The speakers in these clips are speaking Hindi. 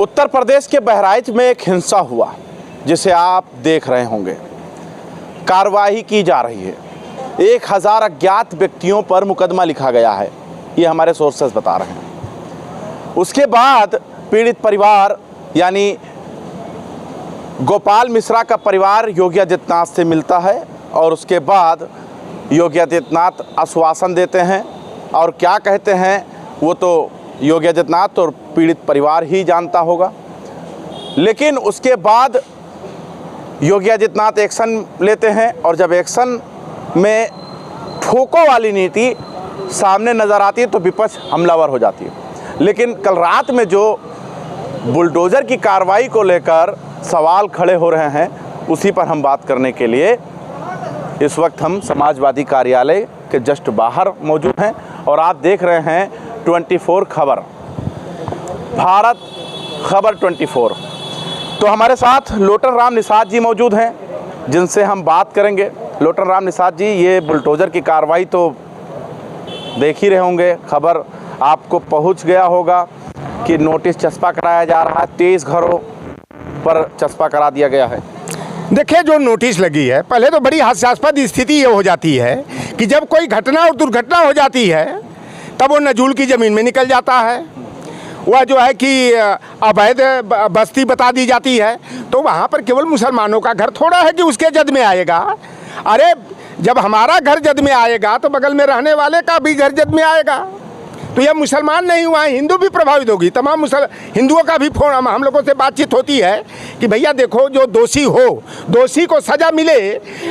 उत्तर प्रदेश के बहराइच में एक हिंसा हुआ जिसे आप देख रहे होंगे। कार्रवाई की जा रही है। 1000 अज्ञात व्यक्तियों पर मुकदमा लिखा गया है, ये हमारे सोर्सेस बता रहे हैं। उसके बाद पीड़ित परिवार यानी गोपाल मिश्रा का परिवार योगी आदित्यनाथ से मिलता है और उसके बाद योगी आदित्यनाथ आश्वासन देते हैं और क्या कहते हैं वो तो योगी आदित्यनाथ और पीड़ित परिवार ही जानता होगा। लेकिन उसके बाद योगी आदित्यनाथ एक्शन लेते हैं और जब एक्शन में ठोको वाली नीति सामने नज़र आती है तो विपक्ष हमलावर हो जाती है। लेकिन कल रात में जो बुलडोज़र की कार्रवाई को लेकर सवाल खड़े हो रहे हैं उसी पर हम बात करने के लिए इस वक्त हम समाजवादी कार्यालय के जस्ट बाहर मौजूद हैं और आप देख रहे हैं 24 खबर, भारत खबर 24। तो हमारे साथ लोटन राम निषाद जी मौजूद हैं जिनसे हम बात करेंगे। लोटन राम निषाद जी, ये बुलडोज़र की कार्रवाई तो देख ही रहे होंगे, खबर आपको पहुंच गया होगा कि नोटिस चस्पा कराया जा रहा है, 23 घरों पर चस्पा करा दिया गया है। देखिए, जो नोटिस लगी है, पहले तो बड़ी हास्यास्पद स्थिति ये हो जाती है कि जब कोई घटना और दुर्घटना हो जाती है तब वो नजूल की ज़मीन में निकल जाता है। वह जो है कि अवैध बस्ती बता दी जाती है, तो वहाँ पर केवल मुसलमानों का घर थोड़ा है कि उसके जद में आएगा। अरे जब हमारा घर जद में आएगा तो बगल में रहने वाले का भी घर जद में आएगा। तो यह मुसलमान नहीं हुआ, हिंदू भी प्रभावित होगी। तमाम हिंदुओं का भी फोन हम लोगों से बातचीत होती है कि भैया देखो, जो दोषी हो दोषी को सज़ा मिले,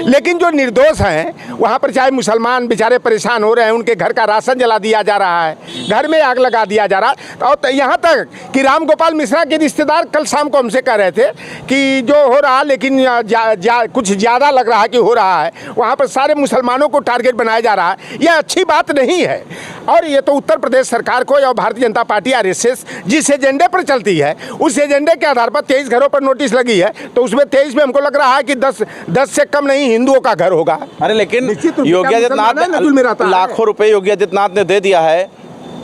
लेकिन जो निर्दोष हैं वहाँ पर चाहे मुसलमान बेचारे परेशान हो रहे हैं, उनके घर का राशन जला दिया जा रहा है, घर में आग लगा दिया जा रहा है। और यहाँ तक कि राम गोपाल मिश्रा के रिश्तेदार कल शाम को हमसे कह रहे थे कि जो हो रहा लेकिन कुछ ज़्यादा लग रहा है कि हो रहा है, वहाँ पर सारे मुसलमानों को टारगेट बनाया जा रहा है। यह अच्छी बात नहीं है। और ये तो उत्तर प्रदेश सरकार को या भारतीय जनता पार्टी आरएसएस जिस एजेंडे पर चलती है उस एजेंडे के आधार पर 23 घरों पर नोटिस लगी है, तो उसमें 23 में हमको लग रहा है कि 10 से कम नहीं हिंदुओं का घर होगा। अरे लेकिन योगी आदित्यनाथ लाखों रुपए योगी आदित्यनाथ ने दे दिया है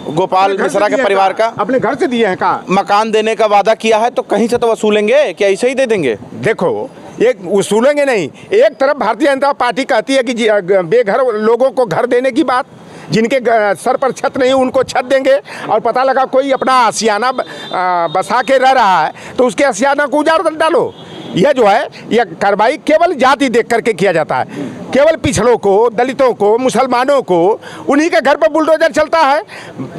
गोपाल मिश्रा के परिवार का, अपने घर से दिए हैं का मकान देने का वादा किया है, तो कहीं से तो वसूलेंगे क्या? ऐसे ही दे देंगे? देखो, एक वसूलेंगे नहीं। एक तरफ भारतीय जनता पार्टी कहती है कि बेघर लोगों को घर देने की बात, जिनके सर पर छत नहीं उनको छत देंगे, और पता लगा कोई अपना आशियाना बसा के रह रहा है तो उसके आशियाना को उजाड़ डालो। यह जो है यह कार्रवाई केवल जाति देख करके किया जाता है। केवल पिछड़ों को, दलितों को, मुसलमानों को, उन्हीं के घर पर बुलडोजर चलता है।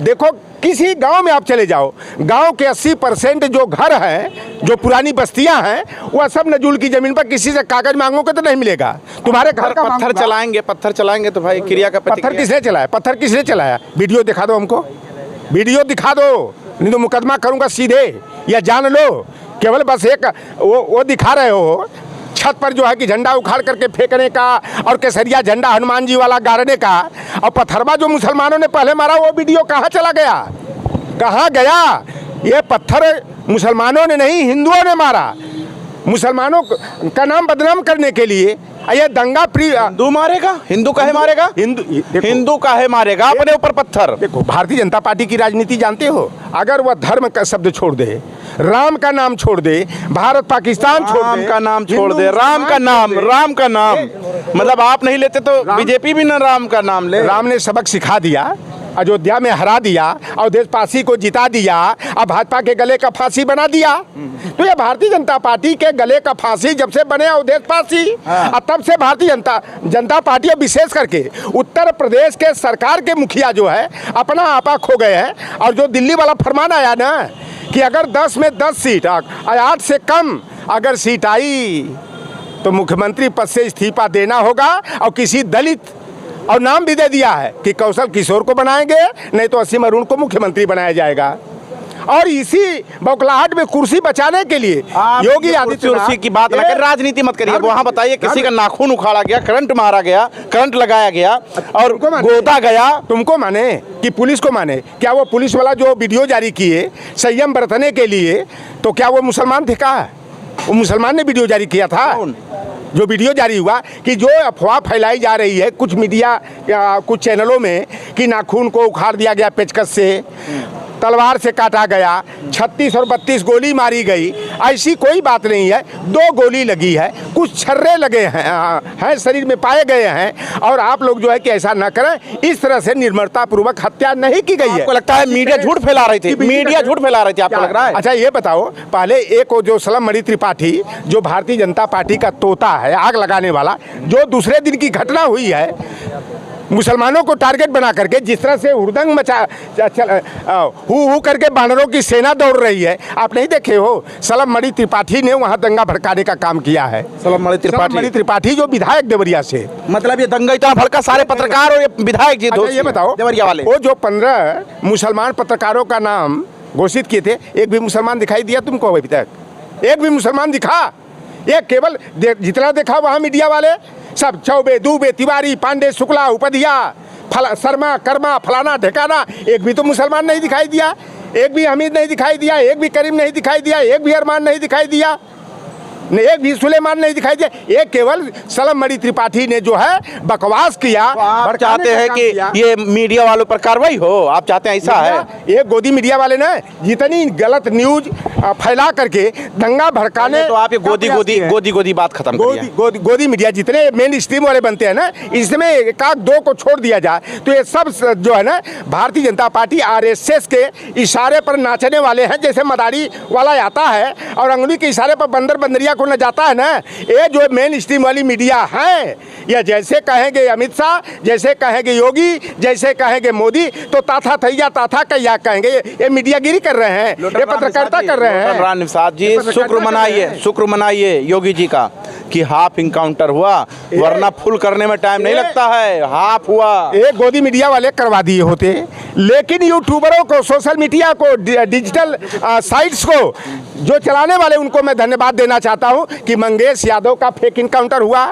देखो, किसी गांव में आप चले जाओ, गांव के 80% जो घर हैं, जो पुरानी बस्तियां हैं, वह सब नजूल की ज़मीन पर किसी से कागज मांगोगे तो नहीं मिलेगा। तुम्हारे घर का पत्थर चलाएंगे तो भाई क्रिया का पत्थर किसने चलाया? पत्थर किसने चलाया? वीडियो दिखा दो हमको, वीडियो दिखा दो, नहीं तो मुकदमा करूँगा सीधे, या जान लो। केवल बस एक वो दिखा रहे हो छत पर जो है कि झंडा उखाड़ करके फेंकने का और केसरिया झंडा हनुमान जी वाला गाड़ने का, और पत्थरबा जो मुसलमानों ने पहले मारा वो वीडियो कहाँ चला गया? कहाँ गया? ये पत्थर मुसलमानों ने नहीं, हिंदुओं ने मारा। मुसलमानों का नाम बदनाम करने के लिए ये दंगा हिंदू मारेगा? हिंदू काहे मारेगा? हिंदू काहे मारेगा अपने ऊपर पत्थर? देखो, भारतीय जनता पार्टी की राजनीति जानते हो, अगर वह धर्म का शब्द छोड़ दे, राम का नाम छोड़ दे, भारत पाकिस्तान छोड़ दे, राम का नाम छोड़ दे, राम का नाम मतलब आप नहीं लेते तो बीजेपी भी ना राम का नाम ले। राम ने सबक सिखा दिया, अयोध्या में हरा दिया, अवधेश पासी को जिता दिया, अब भाजपा के गले का फांसी बना दिया। तो ये भारतीय जनता पार्टी के गले का फांसी जब से बने अवधेश पासी, तब से भारतीय जनता पार्टी विशेष करके उत्तर प्रदेश के सरकार के मुखिया जो है अपना आपा खो गए हैं। और जो दिल्ली वाला फरमान आया ना कि अगर 10 में 10 सीट, 8 से कम अगर सीट आई तो मुख्यमंत्री पद से इस्तीफा देना होगा, और किसी दलित, और नाम भी दे दिया है कि कौशल किशोर को बनाएंगे, नहीं तो असीम अरुण को मुख्यमंत्री बनाया जाएगा। और इसी बौखलाहट में कुर्सी बचाने के लिए योगी आदित्यनाथ की बात ना कर, राजनीति मत करिए। वहाँ बताइए किसी का नाखून उखाड़ा गया, करंट मारा गया, करंट लगाया गया और गोदा गया, तुमको माने कि पुलिस को माने? क्या वो पुलिस वाला जो वीडियो जारी किए संयम बरतने के लिए, तो क्या वो मुसलमान थे? का वो मुसलमान ने वीडियो जारी किया था? जो वीडियो जारी हुआ कि जो अफवाह फैलाई जा रही है कुछ मीडिया या कुछ चैनलों में कि नाखून को उखाड़ दिया गया पेचकस से, तलवार से काटा गया, 36 और 32 गोली मारी गई, ऐसी कोई बात नहीं है। 2 गोली लगी है, कुछ छर्रे लगे हैं शरीर में पाए गए हैं, और आप लोग जो है कि ऐसा ना करें। इस तरह से निर्ममता पूर्वक हत्या नहीं की गई है। आपको लगता है मीडिया झूठ फैला रही थी? मीडिया झूठ फैला रही थी, आपको लग रहा है? अच्छा ये बताओ, पहले एक वो जो सलम त्रिपाठी जो भारतीय जनता पार्टी का तोता है, आग लगाने वाला, जो दूसरे दिन की घटना हुई है, मुसलमानों को टारगेट बना करके जिस तरह से हुड़दंग मचा हु करके बानरों की सेना दौड़ रही है, आप नहीं देखे हो? सलम त्रिपाठी ने वहाँ दंगा भड़काने का काम किया है। सलम त्रिपाठी जो विधायक देवरिया से, मतलब ये दंगा इतना भड़का, सारे पत्रकार और ये विधायक जी। अच्छा ये बताओ, देवरिया वाले वो जो 15 मुसलमान पत्रकारों का नाम घोषित किए थे, एक भी मुसलमान दिखाई दिया तुमको अभी तक? एक भी मुसलमान दिखा? ये केवल जितना देखा वहाँ मीडिया वाले सब चौबे, दुबे, तिवारी, पांडे, शुक्ला, उपाध्याय, शर्मा, कर्मा, फलाना ढेकाना, एक भी तो मुसलमान नहीं दिखाई दिया। एक भी हमीद नहीं दिखाई दिया, एक भी करीम नहीं दिखाई दिया, एक भी अरमान नहीं दिखाई दिया, एक भी सुलेमान नहीं दिखाई दिया। एक केवल सलम त्रिपाठी ने जो है बकवास किया। आप चाहते हैं कि ये मीडिया वालों पर कार्रवाई हो? आप चाहते हैं ऐसा है? ये गोदी मीडिया वाले ने जितनी गलत न्यूज फैला करके दंगा भड़काने, तो आप ये गोदी बात खत्म करिए। गोदी मीडिया जितने मेन स्ट्रीम वाले बनते हैं ना, इसमें एक आध दो को छोड़ दिया जाए तो ये सब जो है ना भारतीय जनता पार्टी RSS के इशारे पर नाचने वाले हैं। जैसे मदारी वाला आता है और अंगुली के इशारे पर बंदर बंदरिया को न जाता है ना, ये जो मेन स्ट्रीम वाली मीडिया है, या जैसे कहेंगे अमित शाह, जैसे कहेंगे योगी, जैसे कहेंगे मोदी, तो ताथा थैया ताथा कैया कहेंगे। ये मीडियागिरी कर रहे हैं, ये पत्रकारिता कर रहे हैं। राम निषाद जी, शुक्र मनाइए योगी जी का कि हाफ इनकाउंटर हुआ, वरना फुल करने में टाइम नहीं लगता है। हाफ हुआ, एक गोदी मीडिया वाले करवा दिए होते, लेकिन यूट्यूबरों को, सोशल मीडिया को, डिजिटल साइट्स को जो चलाने वाले, उनको मैं धन्यवाद देना चाहता हूं कि मंगेश यादव का फेक इनकाउंटर हुआ,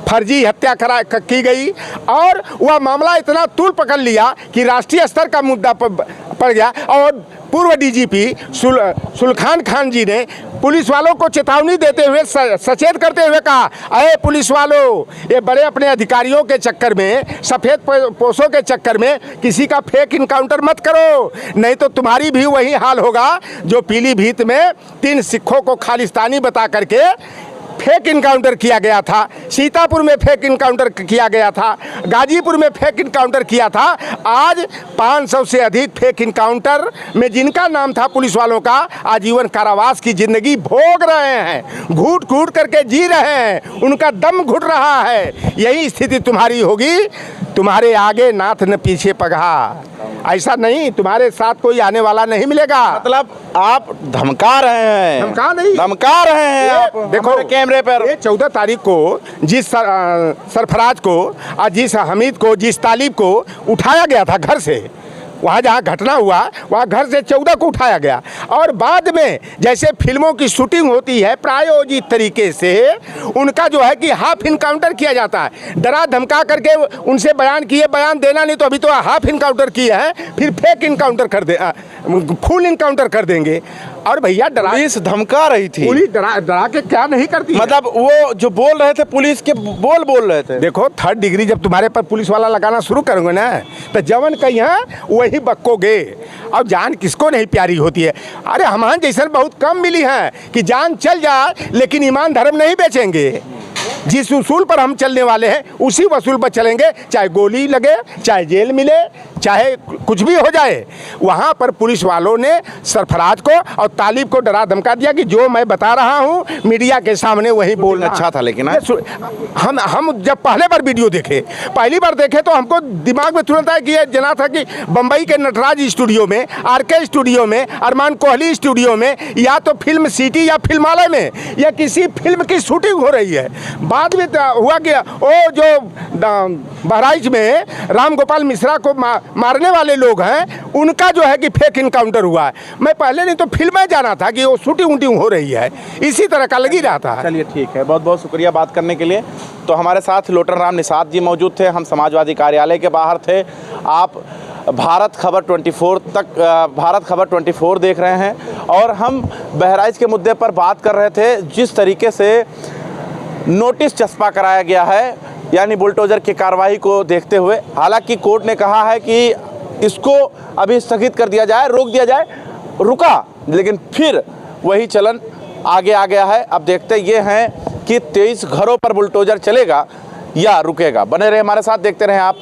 फर्जी हत्या की गई, और वह मामला इतना तूल पकड़ लिया कि राष्ट्रीय स्तर का मुद्दा पड़ गया। और पूर्व DGP सुलखान खान जी ने पुलिस वालों को चेतावनी देते हुए, सचेत करते हुए कहा, अरे पुलिस वालों, ये बड़े अपने अधिकारियों के चक्कर में, सफ़ेद पोशों के चक्कर में किसी का फेक इनकाउंटर मत करो, नहीं तो तुम्हारी भी वही हाल होगा जो पीलीभीत में 3 सिखों को खालिस्तानी बता करके फेक इनकाउंटर किया गया था, सीतापुर में फेक इनकाउंटर किया गया था, गाजीपुर में फेक इनकाउंटर किया था। आज 500 से अधिक फेक इनकाउंटर में जिनका नाम था पुलिस वालों का, आजीवन कारावास की जिंदगी भोग रहे हैं, घूट घूट करके जी रहे हैं, उनका दम घुट रहा है। यही स्थिति तुम्हारी होगी, तुम्हारे आगे नाथ न पीछे पगहा। ऐसा नहीं, तुम्हारे साथ कोई आने वाला नहीं मिलेगा। मतलब आप धमका रहे हैं? धमका रहे हैं आप। देखो कैमरे पर 14 तारीख को जिस सरफराज को और जिस हमीद को, जिस तालिब को उठाया गया था घर से, वहाँ जहाँ घटना हुआ वहाँ घर से 14 को उठाया गया, और बाद में जैसे फिल्मों की शूटिंग होती है प्रायोजित तरीके से, उनका जो है कि हाफ इनकाउंटर किया जाता है। डरा धमका करके उनसे बयान किए, बयान देना नहीं तो अभी तो हाफ इनकाउंटर किए हैं, फिर फेक इनकाउंटर कर दे, फुल इनकाउंटर कर देंगे। और भैया पुलिस धमका रही थी, पुलिस डरा के क्या नहीं करती। मतलब वो जो बोल रहे थे पुलिस के बोल रहे थे। देखो 3rd डिग्री जब तुम्हारे पर पुलिस वाला लगाना शुरू करोगे ना, तो जवन कहीं है वही बक्कोगे। अब जान किसको नहीं प्यारी होती है? अरे हमारे जैसे बहुत कम मिली हैं कि जान चल जाए लेकिन ईमान धर्म नहीं बेचेंगे। जिस उसूल पर हम चलने वाले हैं उसी वसूल पर चलेंगे, चाहे गोली लगे, चाहे जेल मिले, चाहे कुछ भी हो जाए। वहाँ पर पुलिस वालों ने सरफराज को और तालिब को डरा धमका दिया कि जो मैं बता रहा हूँ मीडिया के सामने वही बोलना। अच्छा था, लेकिन हम जब पहली बार देखे तो हमको दिमाग में तुरंत आया कि ये जना था कि बम्बई के नटराज स्टूडियो में, RK स्टूडियो में, अरमान कोहली स्टूडियो में, या तो फिल्म सिटी या फिल्मालय में, या किसी फिल्म की शूटिंग हो रही है। बाद में हुआ कि वो जो बहराइच में राम गोपाल मिश्रा को मारने वाले लोग हैं, उनका जो है कि फेक इनकाउंटर हुआ है। मैं पहले नहीं तो फिल्में जाना था कि वो शूटिंग वूटिंग हो रही है, इसी तरह का लग ही रहा था। चलिए ठीक है, बहुत बहुत शुक्रिया बात करने के लिए। तो हमारे साथ लोटन राम निषाद जी मौजूद थे, हम समाजवादी कार्यालय के बाहर थे। आप भारत खबर 24 देख रहे हैं, और हम बहराइच के मुद्दे पर बात कर रहे थे। जिस तरीके से नोटिस चस्पा कराया गया है, यानी बुलडोजर की कार्रवाई को देखते हुए, हालांकि कोर्ट ने कहा है कि इसको अभी स्थगित कर दिया जाए, रोक दिया जाए। रुका, लेकिन फिर वही चलन आगे आ गया है। अब देखते ये हैं कि 23 घरों पर बुलडोजर चलेगा या रुकेगा। बने रहे हमारे साथ, देखते रहें आप